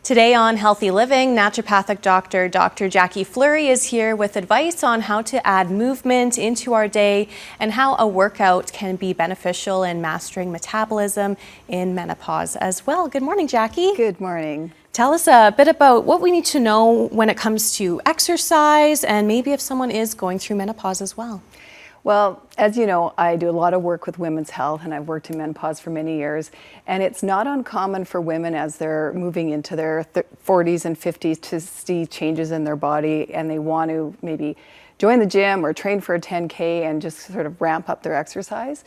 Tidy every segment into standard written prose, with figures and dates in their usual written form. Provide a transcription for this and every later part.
Today on Healthy Living, Naturopathic Doctor Jacqui Fleury is here with advice on how to add movement into our day and how a workout can be beneficial in mastering metabolism in menopause as well. Good morning, Jacqui. Good morning. Tell us a bit about what we need to know when it comes to exercise and maybe if someone is going through menopause as well. Well, as you know, I do a lot of work with women's health, and I've worked in menopause for many years. And it's not uncommon for women as they're moving into their 40s and 50s to see changes in their body, and they want to maybe join the gym or train for a 10K and just sort of ramp up their exercise.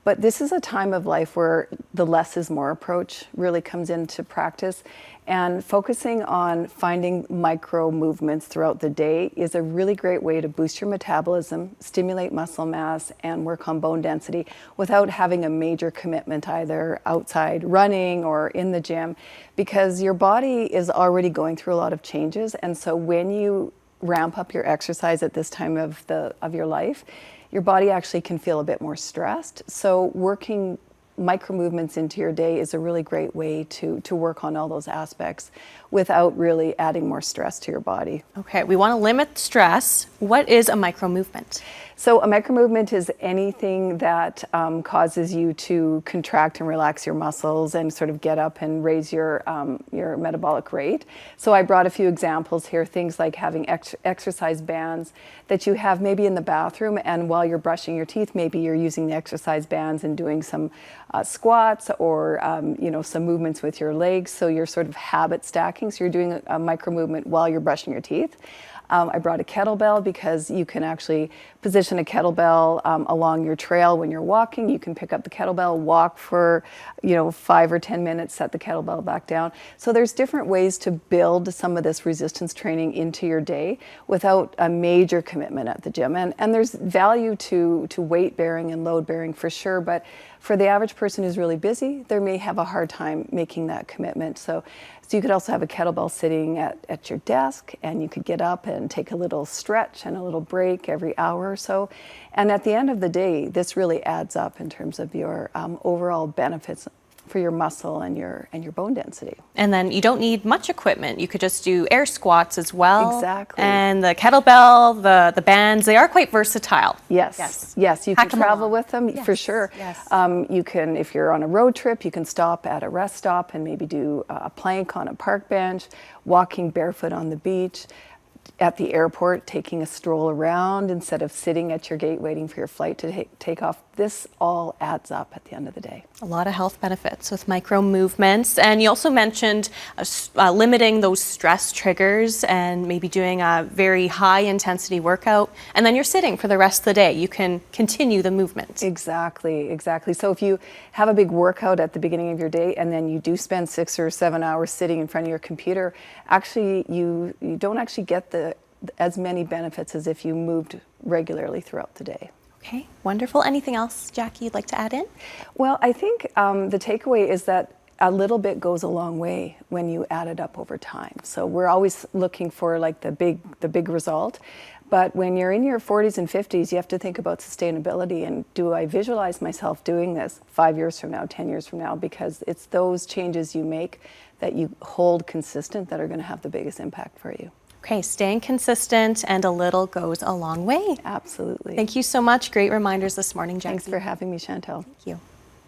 But this is a time of life where the less is more approach really comes into practice. And focusing on finding micro movements throughout the day is a really great way to boost your metabolism, stimulate muscle mass, and work on bone density without having a major commitment either outside running or in the gym, because your body is already going through a lot of changes. And so when you ramp up your exercise at this time of your life, your body actually can feel a bit more stressed. So working micro movements into your day is a really great way to work on all those aspects without really adding more stress to your body. Okay, we want to limit stress. What is a micro movement? So a micro movement is anything that causes you to contract and relax your muscles and sort of get up and raise your metabolic rate. So I brought a few examples here, things like having exercise bands that you have maybe in the bathroom, and while you're brushing your teeth, maybe you're using the exercise bands and doing some squats or some movements with your legs. So you're sort of habit stacking. So you're doing a micro movement while you're brushing your teeth. I brought a kettlebell because you can actually position a kettlebell along your trail when you're walking. You can pick up the kettlebell, walk for 5 or 10 minutes, set the kettlebell back down. So there's different ways to build some of this resistance training into your day without a major commitment at the gym. And there's value to weight bearing and load bearing for sure, but for the average person who's really busy, they may have a hard time making that commitment. So you could also have a kettlebell sitting at your desk, and you could get up and take a little stretch and a little break every hour or so. And at the end of the day, this really adds up in terms of your overall benefits for your muscle and your bone density. And then you don't need much equipment. You could just do air squats as well. Exactly. And the kettlebell, the bands, they are quite versatile. Yes, you can travel with them for sure. Yes. You can, if you're on a road trip, you can stop at a rest stop and maybe do a plank on a park bench, walking barefoot on the beach, at the airport, taking a stroll around instead of sitting at your gate waiting for your flight to take off. This all adds up at the end of the day. A lot of health benefits with micro movements. And you also mentioned limiting those stress triggers and maybe doing a very high intensity workout. And then you're sitting for the rest of the day. You can continue the movement. Exactly. So if you have a big workout at the beginning of your day and then you do spend 6 or 7 hours sitting in front of your computer, actually you don't actually get as many benefits as if you moved regularly throughout the day. Okay, wonderful. Anything else, Jacqui, you'd like to add in? Well, I think the takeaway is that a little bit goes a long way when you add it up over time. So we're always looking for like the big result. But when you're in your 40s and 50s, you have to think about sustainability and do I visualize myself doing this 5 years from now, 10 years from now? Because it's those changes you make that you hold consistent that are going to have the biggest impact for you. Okay, staying consistent and a little goes a long way. Absolutely. Thank you so much. Great reminders this morning, Jacqui. Thanks for having me, Chantel. Thank you.